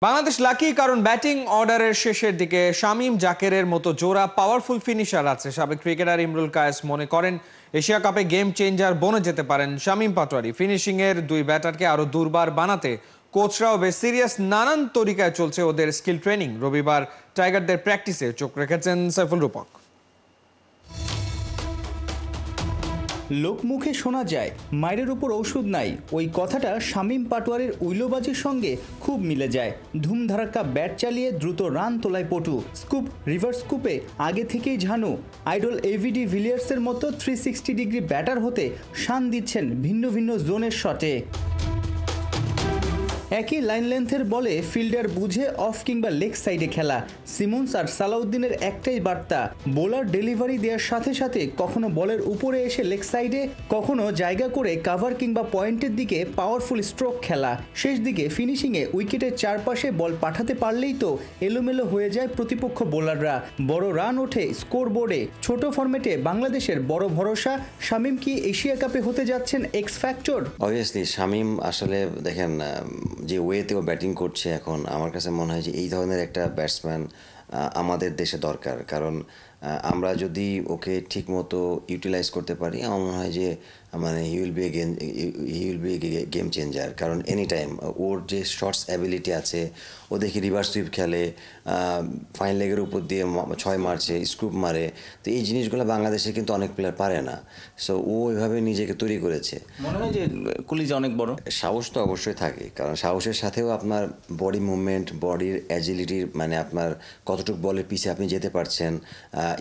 Bangladesh lucky কারণ batting অর্ডারের শেষের দিকে শামীম জাকেরের মতো জোড়া পাওয়ারফুল ফিনিশার আছে। সাবেক ক্রিকেটার ইমরুল কায়েস মনে করেন এশিয়া কাপে গেম চেঞ্জার বনে যেতে পারেন শামীম পাটোয়ারি। ফিনিশিং এর দুই ব্যাটারকে আরো দুর্বার বানাতে কোচরাও বেশ সিরিয়াস, নানান তরিকায় চলছে ওদের স্কিল ট্রেনিং। রবিবার টাইগারদের প্র্যাকটিসে চোখ রেখেছেন সাইফুল রূপক। লোকমুখে শোনা যায় মায়ের উপর ঔষধ নাই, ওই কথাটা শামীম পাটোয়ারির উইলোবাজির সঙ্গে খুব মিলে যায়। ধুমধারাক্কা ব্যাট চালিয়ে দ্রুত রান তোলায় পটু, স্কুপ রিভার্স স্কুপে আগে থেকেই ঝানু। আইডল এভিডি ভিলিয়ার্সের মতো 360 ডিগ্রি ব্যাটার হতে শান দিচ্ছেন ভিন্ন ভিন্ন জোনের শটে। একই লাইন লেন্থের বলে ফিল্ডার বুঝে অফ কিংবা লেগ সাইডে খেলা। সিমন্স আর সালাউদ্দিনের একটাই বার্তা, বোলার ডেলিভারি দেওয়ার সাথে সাথে কখনো বলের উপরে এসে লেগ সাইডে, কখনো জায়গা করে কাভার কিংবা পয়েন্টের দিকে পাওয়ারফুল স্ট্রোক খেলা। শেষ দিকে ফিনিশিংয়ে উইকেটের চারপাশে বল পাঠাতে পারলেই তো এলোমেলো হয়ে যায় প্রতিপক্ষ বোলাররা, বড় রান ওঠে স্কোর বোর্ডে। ছোট ফরম্যাটে বাংলাদেশের বড় ভরসা শামীম কি এশিয়া কাপে হতে যাচ্ছেন এক্স ফ্যাক্টর? অবভিয়াসলি শামীম আসলে দেখেন যে ওয়েতেও ব্যাটিং করছে এখন, আমার কাছে মনে হয় যে এই ধরনের একটা ব্যাটসম্যান আমাদের দেশে দরকার। কারণ আমরা যদি ওকে ঠিক মতো ইউটিলাইজ করতে পারি, আমার মনে হয় যে মানে he will be game changer. কারণ এনি টাইম ওর যে শর্টস অ্যাবিলিটি আছে, ও দেখি রিভার্স সুইপ খেলে, ফাইন লেগের উপর দিয়ে 6 মারছে, স্কুপ মারে। তো এই জিনিসগুলো বাংলাদেশে কিন্তু অনেক প্লেয়ার পারে না। সো ও ওইভাবে নিজেকে তৈরি করেছে। মনে হয় যে কলিজা অনেক বড়। সাহস তো অবশ্যই থাকে, কারণ সাহসের সাথেও আপনার বডি মুভমেন্ট, বডির অ্যাজিলিটির মানে আপনার কতটুকু বলের পিছে আপনি যেতে পারছেন,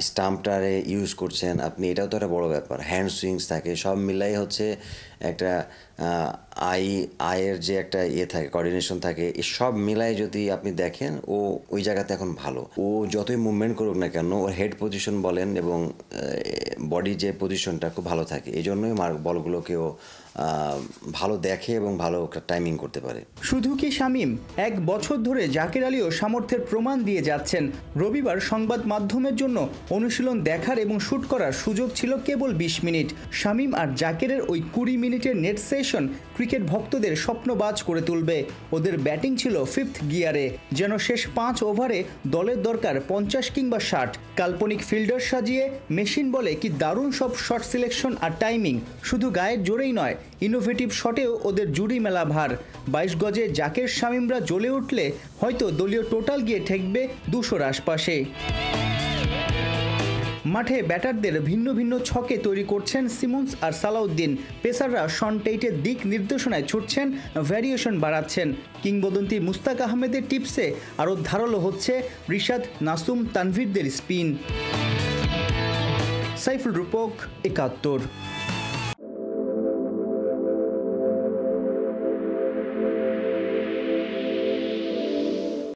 স্টাম্পটারে ইউজ করছেন আপনি, এটাও তো একটা বড় ব্যাপার। হ্যান্ড সুইংস থাকে, সব মিলাই হচ্ছে একটা আয়ের যে একটা থাকে, কোঅর্ডিনেশন থাকে, এই সব মিলাই যদি আপনি দেখেন ও ওই জায়গাতে এখন ভালো। ও যতই মুভমেন্ট করুক না কেন, ওর হেড পজিশন বলেন এবং বডির যে পজিশনটা খুব ভালো থাকে। এই জন্যই বলগুলোকেও ভালো দেখে এবং ভালো টাইমিং করতে পারে। শুধু কি শামীম, 1 বছর ধরে জাকের আলীও সামর্থ্যের প্রমাণ দিয়ে যাচ্ছেন। রবিবার সংবাদ মাধ্যমের জন্য অনুশীলন দেখার এবং শুট করার সুযোগ ছিল কেবল 20 মিনিট। শামীম আর জাকেরের ওই 20 মিনিটের নেট সেশন ক্রিকেট ভক্তদের স্বপ্নবাজ করে তুলবে। ওদের ব্যাটিং ছিল 5th গিয়ারে, যেন শেষ 5 ওভারে দলের দরকার 50 কিংবা 60। কাল্পনিক ফিল্ডার সাজিয়ে মেশিন বলে কি দারুণ সব শট সিলেকশন আর টাইমিং। শুধু গায়ের জোরেই নয়, ইনোভেটিভ শটেও ওদের জুড়ি মেলা ভার। 22 গজে জাকের শামীমরা জ্বলে উঠলে হয়তো দলীয় টোটাল গিয়ে ঠেকবে 200-র আশপাশে। মাঠে ব্যাটারদের ভিন্ন ভিন্ন ছকে তৈরি করছেন সিমন্স আর সালাউদ্দিন। পেসাররা শন টেইটের দিক নির্দেশনায় ছুটছেন, ভ্যারিয়েশন বাড়াচ্ছেন। কিংবদন্তি মুস্তাক আহমেদের টিপসে আরও ধারালো হচ্ছে রিশাদ, নাসুম, তানভীরদের স্পিন। সাইফুল রূপক, 71।